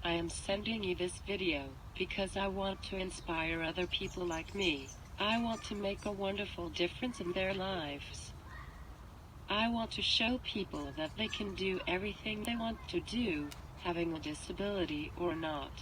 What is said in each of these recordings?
I am sending you this video because I want to inspire other people like me. I want to make a wonderful difference in their lives. I want to show people that they can do everything they want to do, having a disability or not.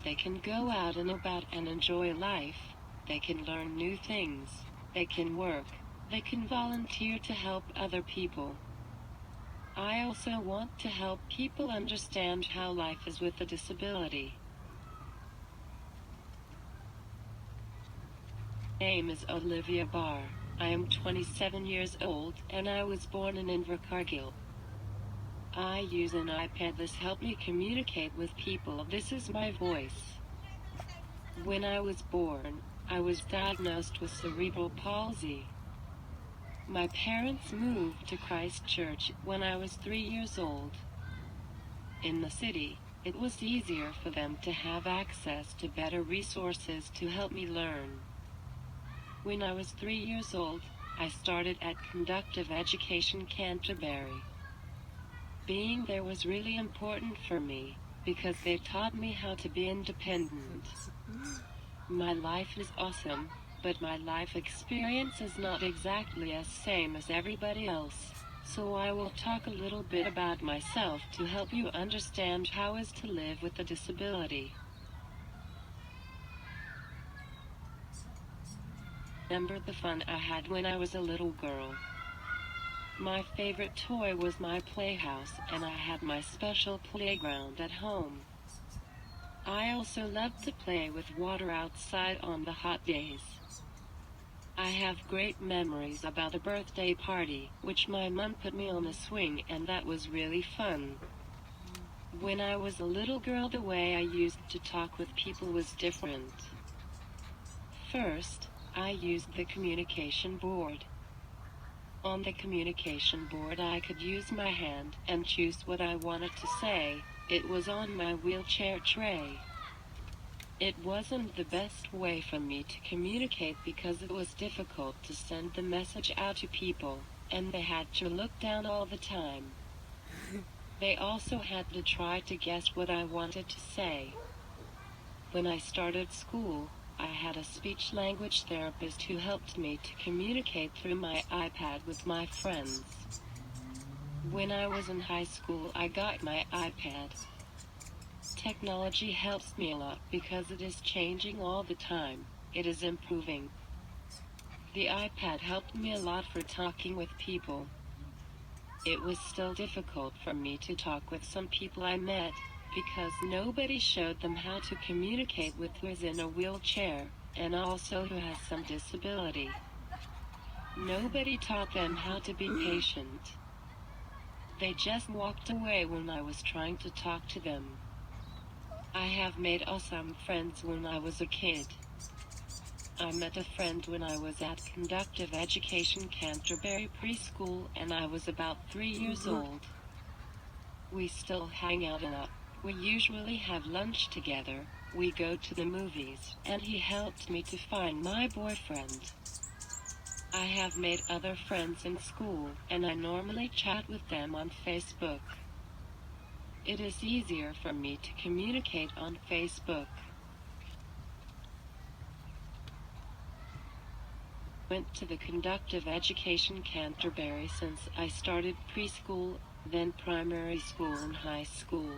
They can go out and about and enjoy life. They can learn new things. They can work. They can volunteer to help other people. I also want to help people understand how life is with a disability. My name is Olivia Barr. I am 27 years old and I was born in Invercargill. I use an iPad. This helps me communicate with people. This is my voice. When I was born, I was diagnosed with cerebral palsy. My parents moved to Christchurch when I was 3 years old. In the city, it was easier for them to have access to better resources to help me learn. When I was 3 years old, I started at Conductive Education Canterbury. Being there was really important for me, because they taught me how to be independent. My life is awesome, but my life experience is not exactly as same as everybody else, so I will talk a little bit about myself to help you understand how it is to live with a disability. Remember the fun I had when I was a little girl. My favorite toy was my playhouse, and I had my special playground at home. I also loved to play with water outside on the hot days. I have great memories about a birthday party, which my mom put me on a swing, and that was really fun. When I was a little girl, the way I used to talk with people was different. First, I used the communication board. On the communication board I could use my hand and choose what I wanted to say. It was on my wheelchair tray. It wasn't the best way for me to communicate because it was difficult to send the message out to people, and they had to look down all the time. They also had to try to guess what I wanted to say. When I started school, I had a speech-language therapist who helped me to communicate through my iPad with my friends. When I was in high school, I got my iPad. Technology helps me a lot because it is changing all the time. It is improving. The iPad helped me a lot for talking with people. It was still difficult for me to talk with some people I met, because nobody showed them how to communicate with who is in a wheelchair, and also who has some disability. Nobody taught them how to be patient. They just walked away when I was trying to talk to them. I have made awesome friends when I was a kid. I met a friend when I was at Conductive Education Canterbury Preschool and I was about 3 years old. We still hang out a lot. We usually have lunch together, we go to the movies, and he helped me to find my boyfriend. I have made other friends in school, and I normally chat with them on Facebook. It is easier for me to communicate on Facebook. Went to the Conductive Education Canterbury since I started preschool, then primary school and high school.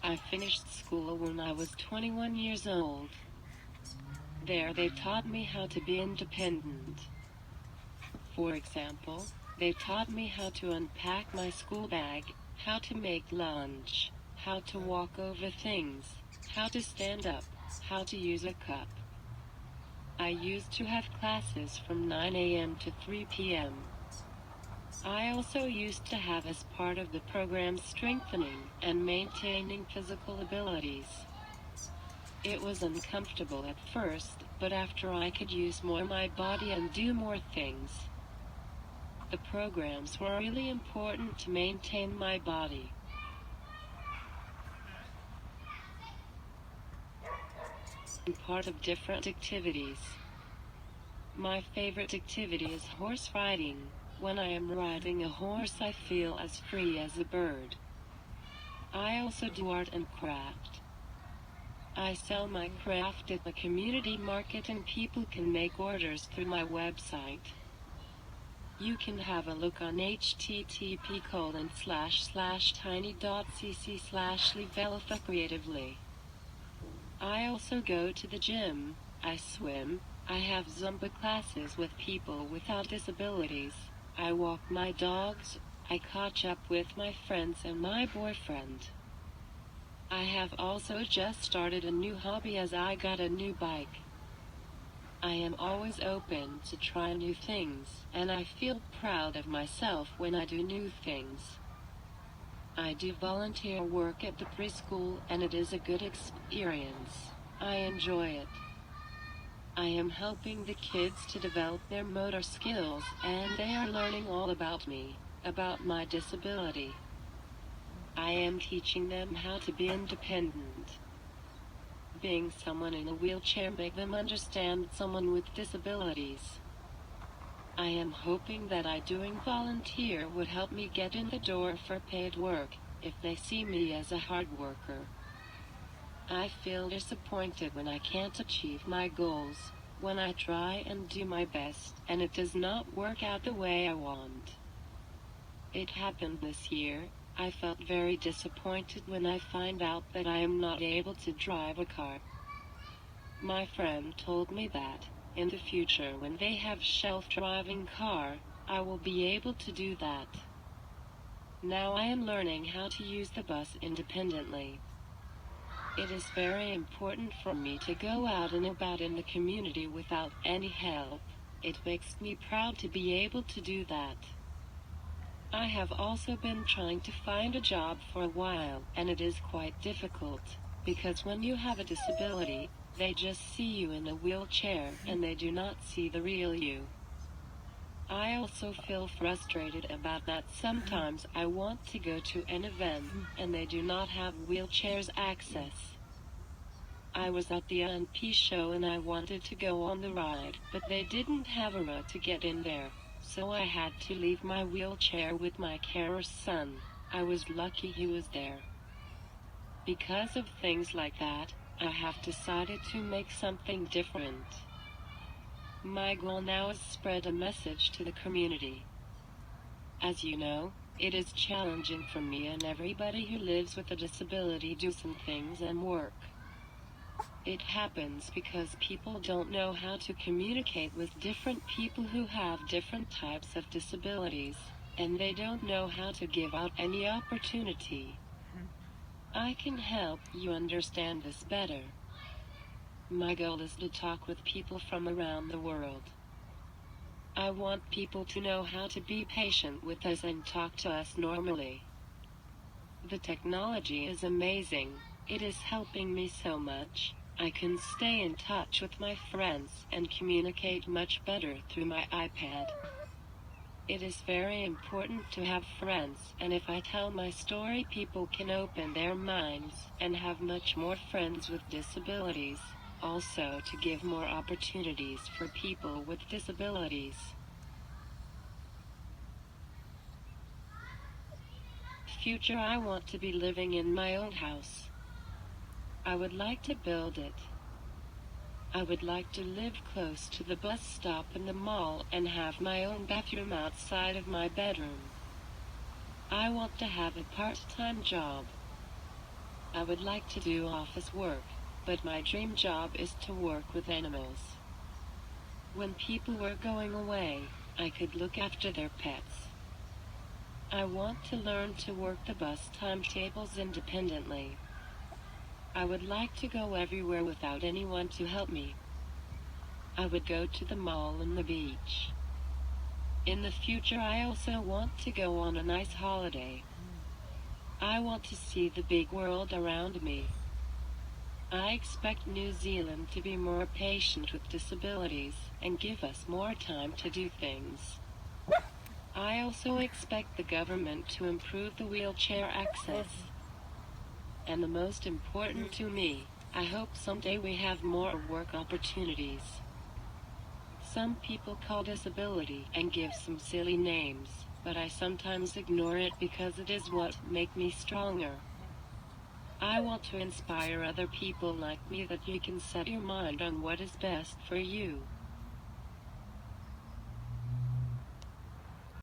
I finished school when I was 21 years old. There they taught me how to be independent. For example, they taught me how to unpack my school bag, how to make lunch, how to walk over things, how to stand up, how to use a cup. I used to have classes from 9 a.m. to 3 p.m. I also used to have as part of the program strengthening and maintaining physical abilities. It was uncomfortable at first, but after I could use more my body and do more things. The programs were really important to maintain my body. And part of different activities. My favorite activity is horse riding. When I am riding a horse I feel as free as a bird. I also do art and craft. I sell my craft at the community market and people can make orders through my website. You can have a look on http://tiny.cc/livelify creatively. I also go to the gym, I swim, I have Zumba classes with people without disabilities, I walk my dogs, I catch up with my friends and my boyfriend. I have also just started a new hobby as I got a new bike. I am always open to try new things, and I feel proud of myself when I do new things. I do volunteer work at the preschool and it is a good experience. I enjoy it. I am helping the kids to develop their motor skills and they are learning all about me, about my disability. I am teaching them how to be independent. Being someone in a wheelchair makes them understand someone with disabilities. I am hoping that doing volunteer would help me get in the door for paid work, if they see me as a hard worker. I feel disappointed when I can't achieve my goals, when I try and do my best, and it does not work out the way I want. It happened this year. I felt very disappointed when I find out that I am not able to drive a car. My friend told me that, in the future when they have self-driving car, I will be able to do that. Now I am learning how to use the bus independently. It is very important for me to go out and about in the community without any help. It makes me proud to be able to do that. I have also been trying to find a job for a while, and it is quite difficult, because when you have a disability, they just see you in a wheelchair and they do not see the real you. I also feel frustrated about that sometimes I want to go to an event and they do not have wheelchairs access. I was at the NP show and I wanted to go on the ride, but they didn't have a road to get in there, so I had to leave my wheelchair with my carer's son. I was lucky he was there. Because of things like that, I have decided to make something different. My goal now is spread a message to the community. As you know, it is challenging for me and everybody who lives with a disability do some things and work. It happens because people don't know how to communicate with different people who have different types of disabilities, and they don't know how to give out any opportunity. I can help you understand this better. My goal is to talk with people from around the world. I want people to know how to be patient with us and talk to us normally. The technology is amazing. It is helping me so much. I can stay in touch with my friends and communicate much better through my iPad. It is very important to have friends, and if I tell my story, people can open their minds and have much more friends with disabilities. Also to give more opportunities for people with disabilities. Future, I want to be living in my own house. I would like to build it. I would like to live close to the bus stop and the mall and have my own bathroom outside of my bedroom. I want to have a part-time job. I would like to do office work, but my dream job is to work with animals. When people were going away, I could look after their pets. I want to learn to work the bus timetables independently. I would like to go everywhere without anyone to help me. I would go to the mall and the beach. In the future, I also want to go on a nice holiday. I want to see the big world around me. I expect New Zealand to be more patient with disabilities and give us more time to do things. I also expect the government to improve the wheelchair access. And the most important to me, I hope someday we have more work opportunities. Some people call disability and give some silly names, but I sometimes ignore it because it is what makes me stronger. I want to inspire other people like me that you can set your mind on what is best for you.